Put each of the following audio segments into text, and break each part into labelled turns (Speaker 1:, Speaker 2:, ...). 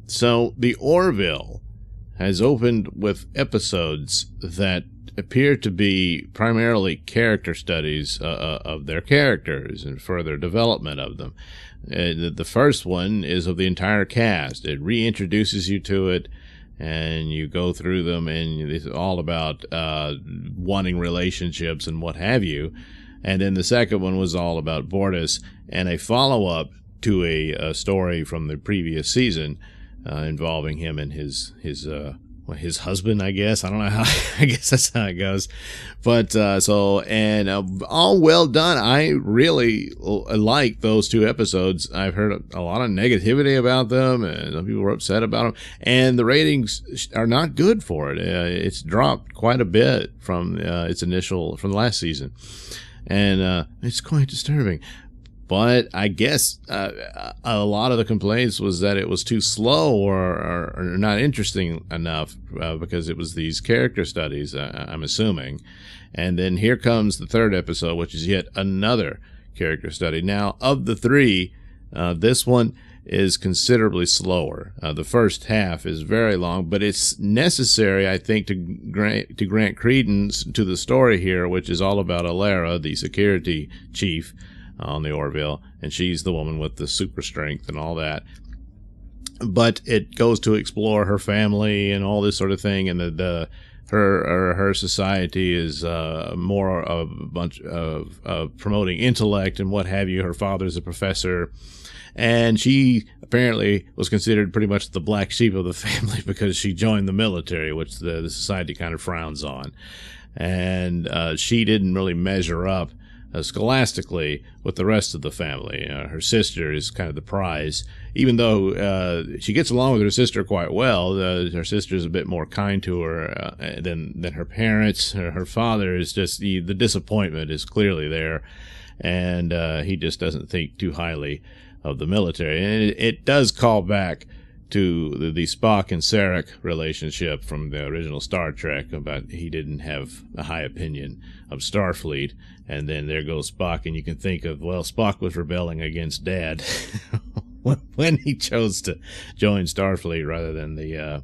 Speaker 1: So the Orville has opened with episodes that appear to be primarily character studies of their characters and further development of them. The first one is of the entire cast. It reintroduces you to it, and you go through them, and it's all about wanting relationships and what have you. And then the second one was all about Bortus and a follow-up to a story from the previous season involving him and his husband, I guess. I don't know how. I guess that's how it goes. But all well done. I really like those two episodes. I've heard a lot of negativity about them, and some people were upset about them. And the ratings are not good for it. It's dropped quite a bit from from the last season, and it's quite disturbing. But I guess a lot of the complaints was that it was too slow or not interesting enough because it was these character studies, I'm assuming. And then here comes the third episode, which is yet another character study. Now, of the three, this one is considerably slower. The first half is very long, but it's necessary, I think, to grant credence to the story here, which is all about Alara, the security chief on the Orville, and she's the woman with the super strength and all that. But it goes to explore her family and all this sort of thing, and her society is more a bunch of promoting intellect and what have you. Her father's a professor, and she apparently was considered pretty much the black sheep of the family because she joined the military, which the society kind of frowns on, and she didn't really measure up scholastically with the rest of the family. Her sister is kind of the prize, even though she gets along with her sister quite well. Her sister is a bit more kind to her than her parents. Her father is just the disappointment is clearly there, and he just doesn't think too highly of the military. And it does call back to the Spock and Sarek relationship from the original Star Trek, about he didn't have a high opinion of Starfleet, and then there goes Spock, and you can think of, well, Spock was rebelling against Dad when he chose to join Starfleet rather than the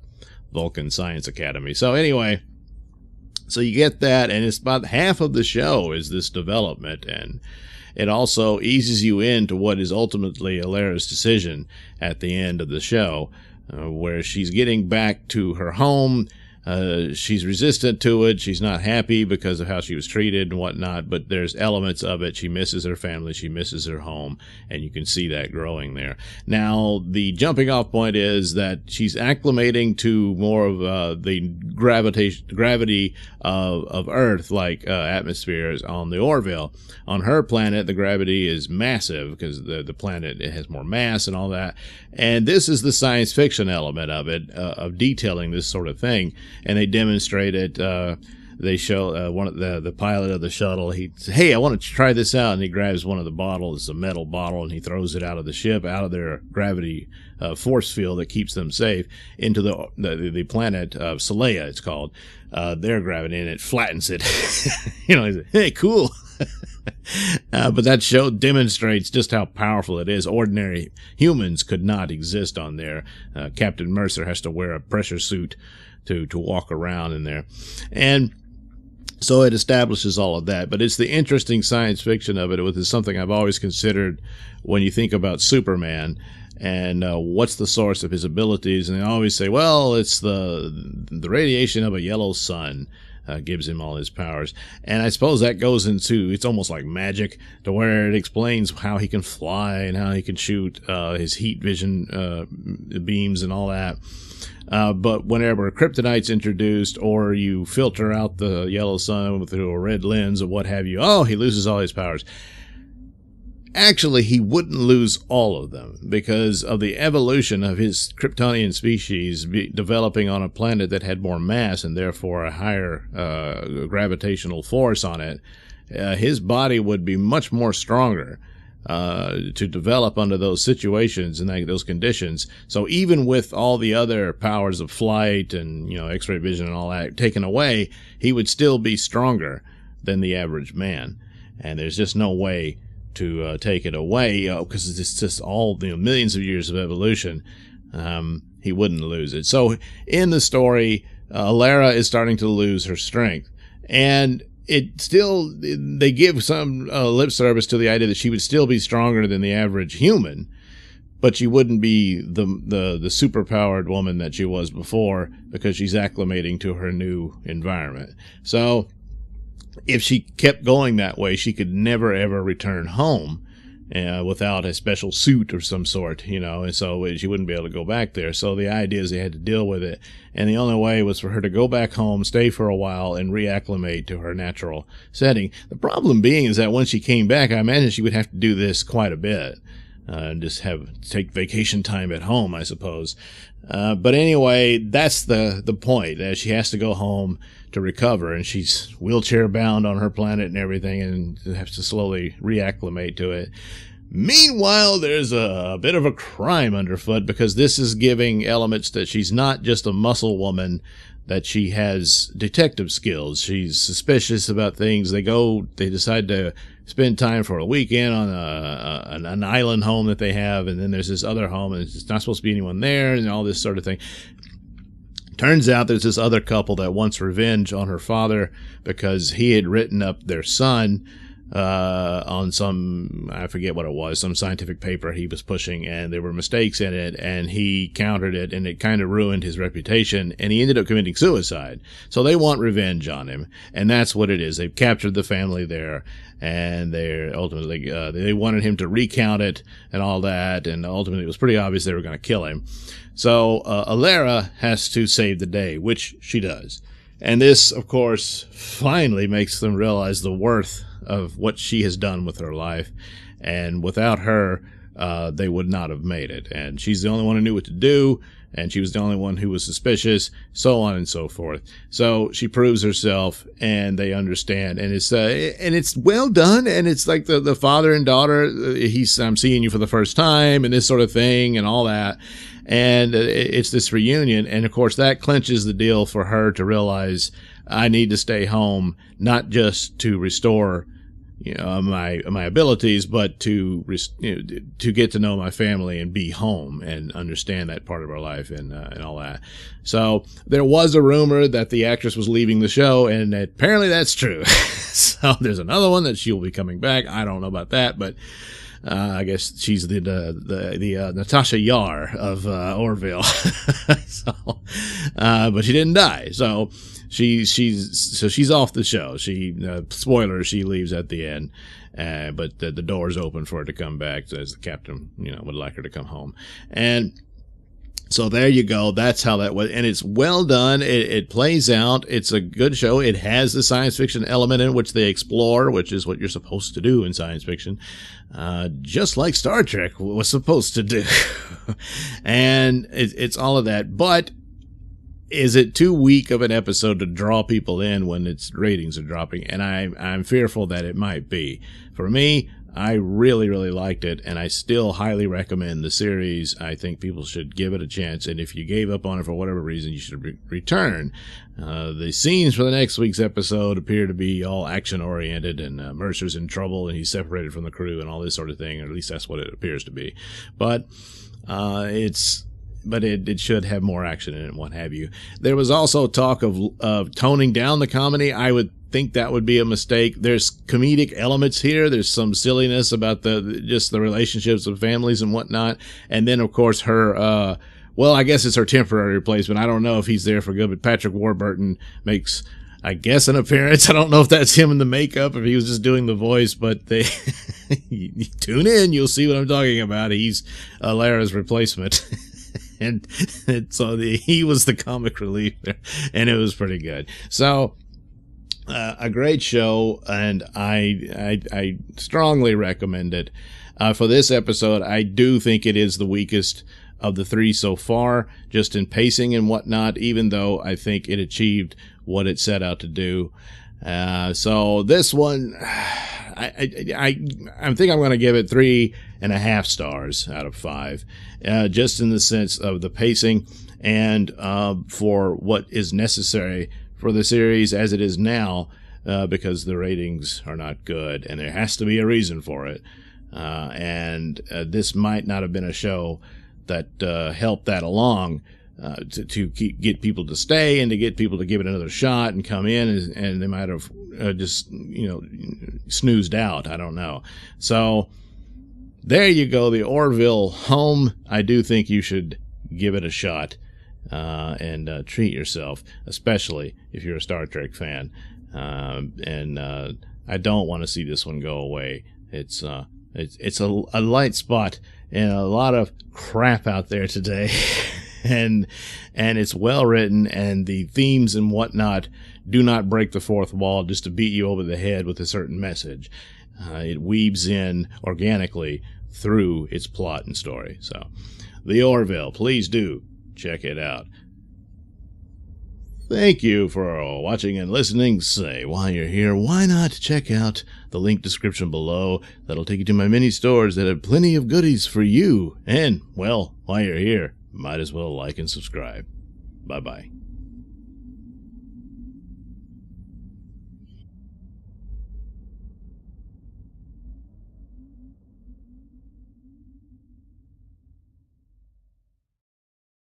Speaker 1: Vulcan Science Academy. So anyway, so you get that, and it's about half of the show is this development, and it also eases you into what is ultimately Alara's decision at the end of the show, where she's getting back to her home. She's resistant to it. She's not happy because of how she was treated and whatnot, but there's elements of it. She misses her family. She misses her home, and you can see that growing there. Now, the jumping off point is that she's acclimating to more of the gravity of Earth, like atmospheres on the Orville. On her planet, the gravity is massive because the planet, it has more mass and all that. And this is the science fiction element of it, of detailing this sort of thing. And they demonstrate it. They show one of the pilot of the shuttle. He says, "Hey, I want to try this out," and he grabs one of the bottles, a metal bottle, and he throws it out of the ship, out of their gravity force field that keeps them safe, into the planet of Saleya, it's called, their gravity, and it flattens it. You know, he's like, "Hey, cool." But that show demonstrates just how powerful it is. Ordinary humans could not exist on there. Captain Mercer has to wear a pressure suit to walk around in there. And so it establishes all of that. But it's the interesting science fiction of it, which is something I've always considered when you think about Superman and what's the source of his abilities. And they always say, well, it's the radiation of a yellow sun. Gives him all his powers. And I suppose that goes into, it's almost like magic, to where it explains how he can fly and how he can shoot his heat vision beams and all that. But whenever kryptonite's introduced, or you filter out the yellow sun through a red lens or what have you, he loses all his powers. Actually, he wouldn't lose all of them because of the evolution of his Kryptonian species developing on a planet that had more mass and therefore a higher gravitational force on it. His body would be much more stronger to develop under those situations and those conditions. So even with all the other powers of flight and, X-ray vision and all that taken away, he would still be stronger than the average man. And there's just no way to take it away, because it's just all millions of years of evolution he wouldn't lose it. So in the story, Alara is starting to lose her strength, and they give some lip service to the idea that she would still be stronger than the average human, but she wouldn't be the superpowered woman that she was before, because she's acclimating to her new environment. So if she kept going that way, she could never ever return home without a special suit or some sort, and so she wouldn't be able to go back there. So the idea is they had to deal with it, and the only way was for her to go back home, stay for a while, and reacclimate to her natural setting. The problem being is that when she came back, I imagine she would have to do this quite a bit, and just take vacation time at home, I suppose. But anyway, that's the point. She has to go home to recover, and she's wheelchair bound on her planet and everything, and has to slowly reacclimate to it. Meanwhile, there's a bit of a crime underfoot, because this is giving elements that she's not just a muscle woman, that she has detective skills. She's suspicious about things. They decide to spend time for a weekend on an island home that they have, and then there's this other home, and it's not supposed to be anyone there, and all this sort of thing. Turns out there's this other couple that wants revenge on her father, because he had written up their son on some, I forget what it was, some scientific paper he was pushing, and there were mistakes in it, and he countered it, and it kind of ruined his reputation, and he ended up committing suicide. So they want revenge on him, and that's what it is. They've captured the family there, and they're ultimately they wanted him to recount it and all that, and ultimately it was pretty obvious they were going to kill him. So Alara has to save the day, which she does. And this, of course, finally makes them realize the worth of what she has done with her life. And without her, they would not have made it. And she's the only one who knew what to do, and she was the only one who was suspicious, so on and so forth. So she proves herself, and they understand. And it's well done. And it's like the father and daughter, I'm seeing you for the first time, and this sort of thing, and all that. And it's this reunion, and of course that clinches the deal for her to realize, I need to stay home, not just to restore my abilities, but to get to know my family and be home and understand that part of our life and all that. So there was a rumor that the actress was leaving the show, and apparently that's true. So there's another one that she will be coming back. I don't know about that, but I guess she's the Natasha Yar of Orville. So, but she didn't die. So she's off the show. Spoiler, she leaves at the end. But the door's open for her to come back, as the captain, would like her to come home. And so there you go. That's how that was. And it's well done. It plays out. It's a good show. It has the science fiction element in which they explore, which is what you're supposed to do in science fiction. Just like Star Trek was supposed to do. And it's all of that. But is it too weak of an episode to draw people in when its ratings are dropping? And I'm fearful that it might be. For me, I really, really liked it, and I still highly recommend the series. I think people should give it a chance, and if you gave up on it for whatever reason, you should return. The scenes for the next week's episode appear to be all action-oriented, and Mercer's in trouble, and he's separated from the crew, and all this sort of thing, or at least that's what it appears to be. But it should have more action in it and what have you. There was also talk of toning down the comedy. I would think that would be a mistake. There's comedic elements here. There's some silliness about just the relationships of families and whatnot. And then, of course, her, I guess it's her temporary replacement. I don't know if he's there for good, but Patrick Warburton makes, I guess, an appearance. I don't know if that's him in the makeup, if he was just doing the voice, but tune in, you'll see what I'm talking about. He's Lara's replacement. And so he was the comic relief there, and it was pretty good. So a great show, and I strongly recommend it. For this episode, I do think it is the weakest of the three so far, just in pacing and whatnot, even though I think it achieved what it set out to do. So this one, I think I'm going to give it 3.5 stars out of 5, just in the sense of the pacing and for what is necessary for the series as it is now, because the ratings are not good, and there has to be a reason for it. And this might not have been a show help that along. To get people to stay and to get people to give it another shot and come in, and they might have just, snoozed out. I don't know. So there you go, the Orville home. I do think you should give it a shot and treat yourself, especially if you're a Star Trek fan. And I don't want to see this one go away. It's a light spot and a lot of crap out there today. And it's well written, and the themes and whatnot do not break the fourth wall just to beat you over the head with a certain message. It weaves in organically through its plot and story. So, the Orville, please do check it out. Thank you for watching and listening. Say, while you're here, why not check out the link description below? That'll take you to my mini stores that have plenty of goodies for you. And, well, while you're here, might as well like and subscribe. Bye-bye.